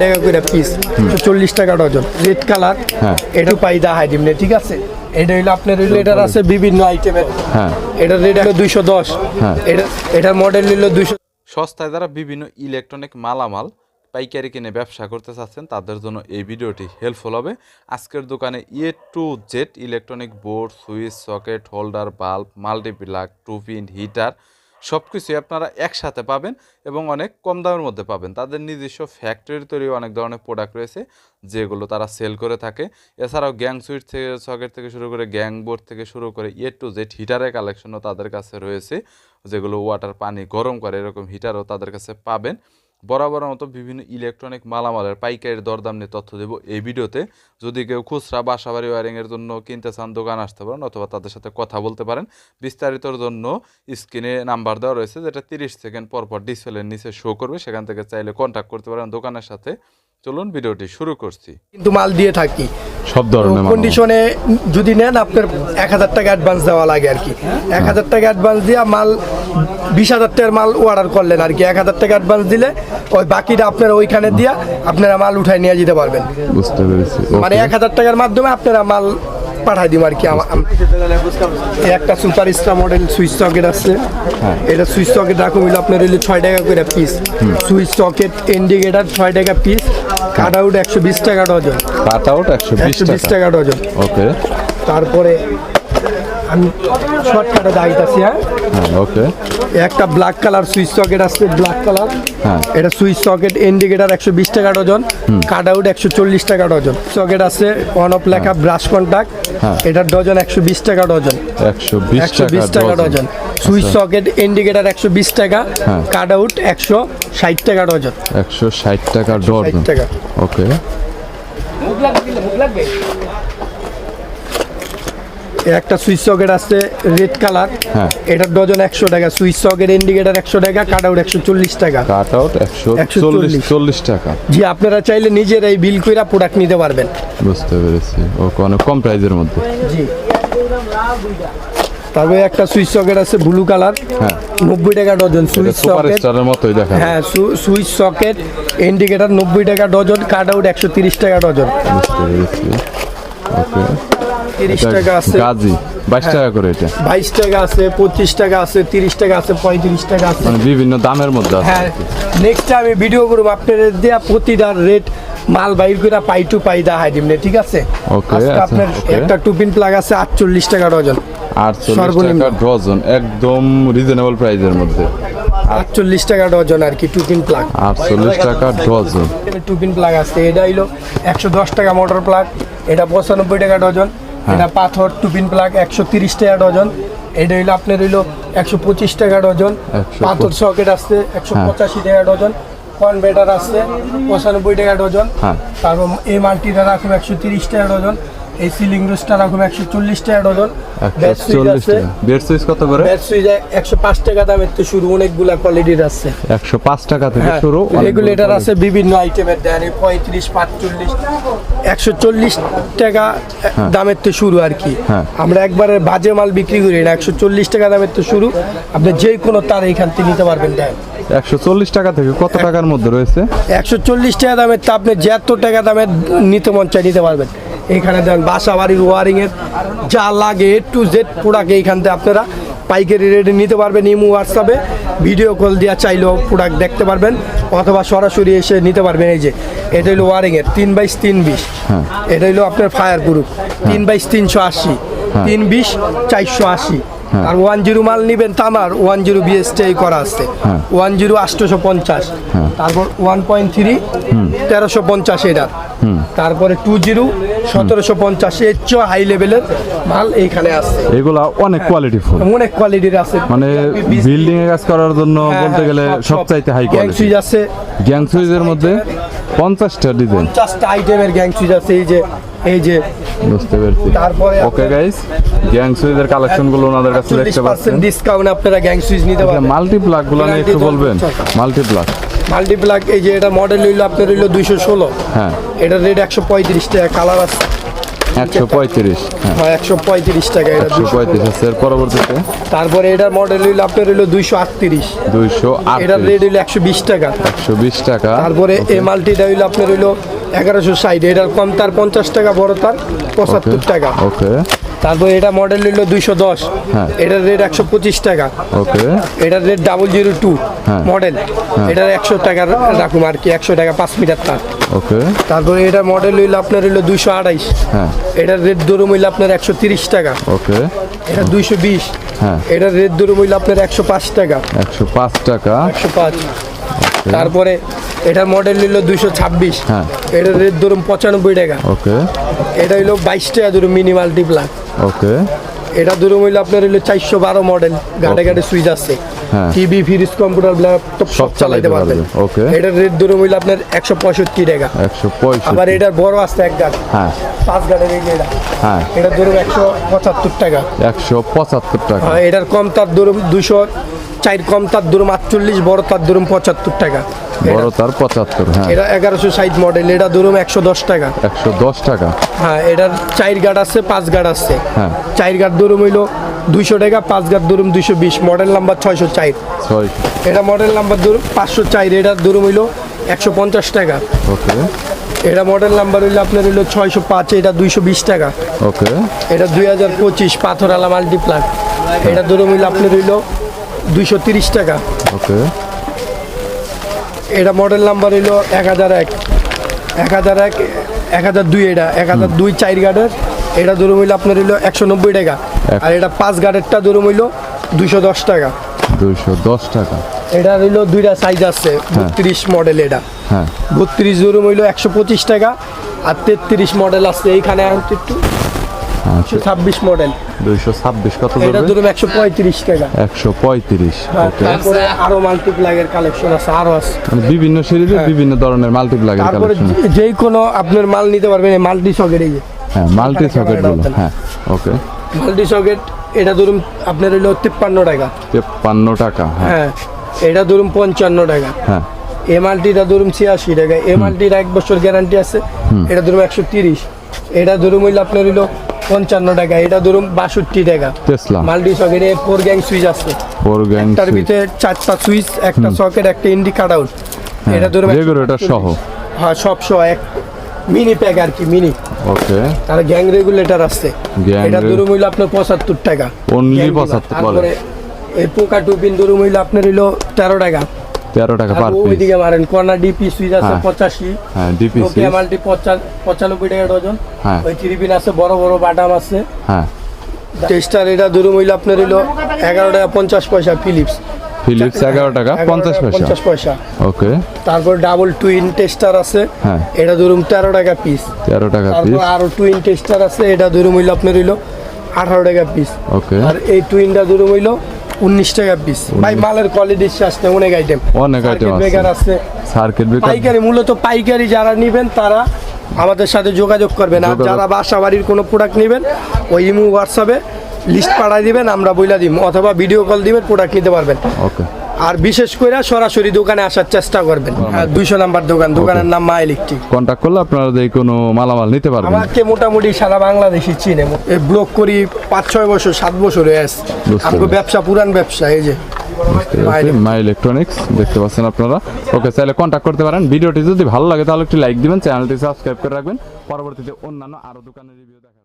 টাকা করে পিস, 40 টাকা ডজন। রেড কালার, এটা পাইদা হাই ডিমনে, ঠিক আছে। এটা হইলো আপনার হইলো এটার আছে বিভিন্ন আইটেমের। এটা রেট হলো 210, এটার মডেল হলো 200। সস্তায় যারা বিভিন্ন ইলেকট্রনিক মালামাল পাইকারি কিনে ব্যবসা করতে চাচ্ছেন তাদের জন্য এই ভিডিওটি হেল্পফুল হবে। আজকের দোকানে A to Z electronic board, switch, socket, holder, bulb, multiplug, two pin, heater সব কিছুই আপনারা একসাথে পাবেন এবং অনেক কম দামের মধ্যে পাবেন। তাদের নিজস্ব ফ্যাক্টরির তৈরি অনেক ধরনের প্রোডাক্ট রয়েছে যেগুলো তারা সেল করে থাকে। এছাড়াও গ্যাং সুইচ থেকে সকেট থেকে শুরু করে গ্যাং বোর্ড থেকে শুরু করে A to Z হিটারের কালেকশনও তাদের কাছে রয়েছে, যেগুলো ওয়াটার পানি গরম করে এরকম হিটারও তাদের কাছে পাবেন। বরাবর মতো বিভিন্ন ইলেকট্রনিক মালামালের পাইকারির দরদাম নিয়ে তথ্য দেবো এই ভিডিওতে। যদি কেউ খুচরা বাসাবাড়ি ওয়ারিংয়ের জন্য কিনতে চান দোকান আসতে পারেন অথবা তাদের সাথে কথা বলতে পারেন। বিস্তারিতর জন্য স্ক্রিনে নাম্বার দেওয়া রয়েছে, যেটা 30 সেকেন্ড পরপর ডিসপ্লের নিচে শো করবে, সেখান থেকে চাইলে কন্ট্যাক্ট করতে পারেন দোকানের সাথে। চলুন ভিডিওটি শুরু করছি। কিন্তু মাল দিয়ে থাকি সব ধরনের কন্ডিশনে। যদি নেন আপনার 1000 টাকা অ্যাডভান্স দেওয়া লাগে আর কি। 1000 টাকা অ্যাডভান্স দিয়ে মাল 20,000 টাকার মাল অর্ডার করলেন আর কি। 1000 টাকা অ্যাডভান্স দিলে ওই বাকিটা আপনারা ওইখানে দিয়ে আপনারা মাল উঠায় নিয়ে যেতে পারবেন। বুঝতে পেরেছি। মানে 1000 টাকার মাধ্যমে আপনারা মাল পাঠাই দিব আর কি। একটা super star model switch socket আছে। এটা সুইচ সকেট রাখুন হইলো আপনার হইলো 6 টাকা করে পিস। সুইচ সকেট ইন্ডিকেটর 6 টাকা পিস। কাট আউট 120 টাকা ডজন। কাট আউট 120 টাকা ডজন। ওকে। তারপরে আমি শর্টকাটে দাঁড়িয়েছি। ওকে। একটা ব্ল্যাক কালার সুইচ সকেট আছে, ব্ল্যাক কালার। এটা সুইচ সকেট ইন্ডিকেটর 120 টাকা ডজন। কাট আউট 140 টাকা ডজন। সকেট আছে অন অফ লেখা ব্রাশ কন্টাক্ট, এটার ডজন 120 টাকা ডজন। 120 টাকা ডজন। সুইচ সকেট ইন্ডিকেটর 120 টাকা, কাট আউট 160 টাকা ডজন। 160 টাকা ডজন। ওকে। একটা সুইচ সকেট আছে রেড কালার, এটার ডজন 100 টাকা। সুইচ সকেট ইন্ডিকেটর 100 টাকা, কাট আউট 140 টাকা। কাট আউট 140 টাকা। জি, আপনারা চাইলে নিজেরাই বিল কইরা প্রোডাক্ট নিতে পারবেন। বুঝতে পেরেছি। ওকে, অনেক কম প্রাইজের মধ্যে। জি। তারপরে একটা সুইচ সকেট আছে ব্লু কালার, 90 টাকা ডজন। সুইচ সকেট সুপারস্টারের মতোই দেখা। সুইচ সকেট ইন্ডিকেটর 90 টাকা ডজন, কাট আউট 130 টাকা ডজন। বুঝতে পেরেছি। ওকে। 30 টাকা আছে গাজি 22 টাকা করে। এটা 22 টাকা আছে, 25 টাকা আছে, 30 টাকা আছে, 35 টাকা আছে, মানে বিভিন্ন দামের মধ্যে আছে। নেক্সট আমি ভিডিও করব আপনাদের দেয়া প্রতিটা রেট মাল বাইর করে পাই টু পাই দা হাই দিমনে, ঠিক আছে। ওকে। আপনার একটা টুপিন প্লাগ আছে 48 টাকা ডজন। 48 টাকা ডজন, একদম রিজনেবল প্রাইসের মধ্যে। 48 টাকা ডজন আর কি টুপিন প্লাগ। 48 টাকা ডজন টুপিন প্লাগ আছে। এটা হইলো 110 টাকা মোটর প্লাগ, এটা 95 টাকা ডজন। এটা পাথর টুপিন প্লাগ 130 টাকা ডজন। এটা হইলো আপনার হইলো 125 টাকা ডজন। পাথর সকেট আছে 185 টাকা ডজন। কনভার্টার আছে 95 টাকা ডজন। তারপর এই মাল্টিটা রাখুন 130 টাকা ডজন। এই সিলিং রোস্টার রাখুন 140 টাকা ডজন। বেড সুইচ কত করে? বেড সুইচ 105 টাকা দামের তো শুরু, অনেকগুলা কোয়ালিটির আছে। 105 টাকা থেকে শুরু। রেগুলেটর আছে বিভিন্ন আইটেমের, দেন 35, 45, 140 টাকা দামের তো শুরু আর কি। আমরা একবারে বাজে মাল বিক্রি করি না। 140 টাকা দামের তো শুরু, আপনি যে কোনো তার এইখান থেকে নিতে পারবেন। দেন 140 টাকা থেকে কত টাকার মধ্যে রয়েছে? 140 টাকা দামের তো আপনি যত টাকা দামের নিতে মন চাই নিতে পারবেন। এখানে দেন বাসা বাড়ির ওয়ারিংয়ের যা লাগে A to Z প্রোডাক্ট এইখান থেকে আপনারা পাইকারি রেটে নিতে পারবেন। ইমো হোয়াটসঅ্যাপে ভিডিও কল দেওয়া চাইলেও প্রোডাক্ট দেখতে পারবেন অথবা সরাসরি এসে নিতে পারবেন। এই যে এটা হলো ওয়ারিংয়ের 3x320, এটা হলো আপনার ফায়ার প্রুফ 3x380, 320 480। আর 10 মাল নিবেন তামার 10 BSTI করা আছে, 10 850। তারপর 1.3 1350 এটা। তারপরে 20 1750। এর চেয়ে হাই লেভেলের মাল এইখানে আছে। এগুলা অনেক কোয়ালিটিফুল, অনেক কোয়ালিটির আছে। মানে বিল্ডিং এ কাজ করার জন্য বলতে গেলে সবচাইতে হাই কোয়ালিটি। গ্যাং সুইচ আছে, গ্যাং সুইচের মধ্যে 50টা ডিজাইন, 50টা আইটেমের গ্যাং সুইচ আছে। এই যে বুঝতে পেরেছি। তারপরে ওকে গাইস, গ্যাং সুইচের কালেকশন গুলো ওনাদের কাছে দেখতে পাচ্ছেন। ডিসকাউন্ট আপনারা গ্যাং সুইচ নিতে পারবেন। মাল্টিপ্লাগ গুলো নিয়ে একটু বলবেন। মাল্টিপ্লাগ এই যে এটা মডেল হইলো আপনার হইলো 216। এটার রেট 135 টাকা। কালার আছে 135 হ্যাঁ হ্যাঁ 135 টাকা এটা 135 আছে। এর পরবর্তীতে তারপরে এটার মডেল হইলো আপনার হইলো 238, এটার রেট 238 হইলো 120 টাকা। 120 টাকা। তারপরে এই মাল্টিটা হইলো আপনার হইলো 1160, এটার কম তার 50 টাকা, বড় তার 75 টাকা। ওকে তারপরে এটা মডেল হইলো 210, হ্যাঁ। এটার রেট 125 টাকা। ওকে এটার রেট 002 হ্যাঁ। মডেল, এটার 100 টাকা রাখুন আর কি, 100 টাকা 5 মিটার তার। ওকে তারপরে এটার মডেল হইলো আপনার হইলো 228, হ্যাঁ এটার রেট ধরুন হইলো আপনার 130 টাকা। ওকে এটা 220, হ্যাঁ এটার রেট ধরুন হইলো আপনার 105 টাকা। 105 টাকা। 105। তারপরে এটার মডেল হইলো 226, হ্যাঁ। এটার রেট ধরুন 95 টাকা। ওকে এটা হইলো 22 টাকা ধরুন মিনি মাল্টিপ্লাগ। ওকে এটা ধরুন হইলো আপনার হইলো 412 মডেল, গাড়ে গাড়ে সুইচ আছে, হ্যাঁ। টিভি, ফ্রিজ, কম্পিউটার, ল্যাপটপ সব চালাতে পারবেন। ওকে এটার রেট ধরুন হইলো আপনার 165 টাকা। 165 আবার এটার বড় আছে এক গাড়ি, হ্যাঁ 5 গাড়ির এই যে এটা, হ্যাঁ এটা ধরুন 175 টাকা। 175 টাকা। আর এটার কম তার ধরুন 204, কম তার ধরুন 48, বড় তার ধরুন 75 টাকা। বড় তার 75 হ্যাঁ। এটা 1160 মডেল, এটা ধরুন 110 টাকা। 110 টাকা। হ্যাঁ এটার 4 গার্ড আছে, 5 গার্ড আছে। হ্যাঁ 4 গার্ড ধরুন হইলো 200 টাকা, 5 গার্ড ধরুন 220, মডেল নাম্বার 604। 6 এটা মডেল নাম্বার ধরুন 504, এটার ধরুন হইলো 150 টাকা। ওকে এটা মডেল নাম্বার হইলো আপনার হইলো 605, এটা 220 টাকা। ওকে এটা 2025 পাথরালা মাল্টিপ্লাগ, এটা ধরুন হইলো আপনার হইলো 230 টাকা। ওকে এটা মডেল নাম্বার হইলো 1001, 1002, এটা 1002 4 গার্ডের, এটা ধরুন হইলো আপনার হইলো 190 টাকা। আর এটা 5 গার্ডেরটা ধরুন হইলো 210 টাকা। 210 টাকা। এটা হইলো দুইটা সাইজ আছে, 32 মডেল, এটা হ্যাঁ 32 ধরুন হইলো 125 টাকা। আর 33 মডেল আছে এইখানে একটু 126 মডেল, 226 কত এটা পড়বে? ধরুন 135 টাকা। 135 ওকে। তারপরে আরো মাল্টিপ্লাগের কালেকশন আছে, আরো আছে। মানে বিভিন্ন সিরিজে বিভিন্ন ধরনের মাল্টিপ্লাগের তারপরে কালেকশন। যেই কোনো আপনার মাল নিতে পারবেন এই মাল্টি সকেট, এই যে হ্যাঁ মাল্টি সকেট গুলো হ্যাঁ ওকে। মাল্টি সকেট, এটা ধরুন আপনার হইলো 53 টাকা। 53 টাকা হ্যাঁ হ্যাঁ এটা ধরুন 55 টাকা। হ্যাঁ এই মাল্টিটা ধরুন 86 টাকা। এই মাল্টির 1 বছর গ্যারান্টি আছে, এটা ধরুন 130। এটা ধরুন হইলো আপনার হইলো 55 টাকা। এটা ধরুন 62 টাকা। Tesla multi socket 4 gang switch আছে, 4 গ্যাং তার ভিতরে 4টা সুইচ, একটা সকেট, একটা ইন্ডি কাট আউট। এটা ধরুন রেগুলেটর সহ হ্যাঁ সব সহ, এক মিনি প্যাক আর কি, মিনি। ওকে আর গ্যাং রেগুলেটর আছে, Gang এটা ধরুন হইলো আপনার 75 টাকা। Only Gang গুলা। 75 বলে। তারপরে এই পোকা টুপিন ধরুন হইলো আপনার হইলো 13 টাকা। 13 টাকা আর পার পিস ওইদিকে মারেন কর্নার ডিপি সুইচ আছে হ্যাঁ। 85, হ্যাঁ ডিপিসি নোকিয়া মাল্টি 95 টাকা ডজন। হ্যাঁ ওই 3 পিন আছে, বড় বড় বাটাম আছে। হ্যাঁ টেস্টার এটা ধরুন হইলো আপনার হইলো 11 টাকা 50 পয়সা, ফিলিপস ফিলিপস 11 টাকা 50 পয়সা 50 পয়সা। ওকে। তারপর ডাবল টুইন টেস্টার আছে, হ্যাঁ এটা ধরুন 13 টাকা পিস। 13 টাকা পিস তারপর আরো টুইন টেস্টার আছে, এটা ধরুন হইলো আপনার হইলো 18 টাকা পিস। ওকে। আর এই টুইনটা ধরুন হইলো 19 টাকা পিস। ভাই মালের কোয়ালিটি শেষ নেই, অনেক আইটেম, অনেক আইটেম আছে। বেকার আছে। সার্কিট ব্রেকার পাইকারি, মূলত পাইকারি যারা নেবেন তারা আমাদের সাথে যোগাযোগ করবেন। আর যারা বাসা বাড়ির কোনো প্রোডাক্ট নেবেন ওই ইমো হোয়াটসঅ্যাপে লিস্ট পাঠাই দিবেন, আমরা বইলা দিব, অথবা ভিডিও কল দিবেন, প্রোডাক্ট নিতে পারবেন। ওকে। আর বিশেষ করে সরাসরি দোকানে আসার চেষ্টা করবেন। 200 নাম্বার দোকান, দোকানের নাম মা ইলেকট্রিক। কন্টাক্ট করলে আপনারা যে কোনো মালামাল নিতে পারবেন। আমাকে মোটামুটি সারা বাংলাদেশি চিনে, এই ব্লগ করি 5-6 বছর 7 বছর হয়ে আসছে। বুঝতে আমাকে পেরেছি। ব্যবসা, পুরান ব্যবসা, এই যে মাই ইলেকট্রনিক্স দেখতে পাচ্ছেন আপনারা। ওকে চাইলে কন্টাক্ট করতে পারেন। ভিডিওটি যদি ভালো লাগে তাহলে একটি লাইক দিবেন, চ্যানেলটি সাবস্ক্রাইব করে রাখবেন। পরবর্তীতে অন্যান্য আরো দোকানের রিভিউ দেখা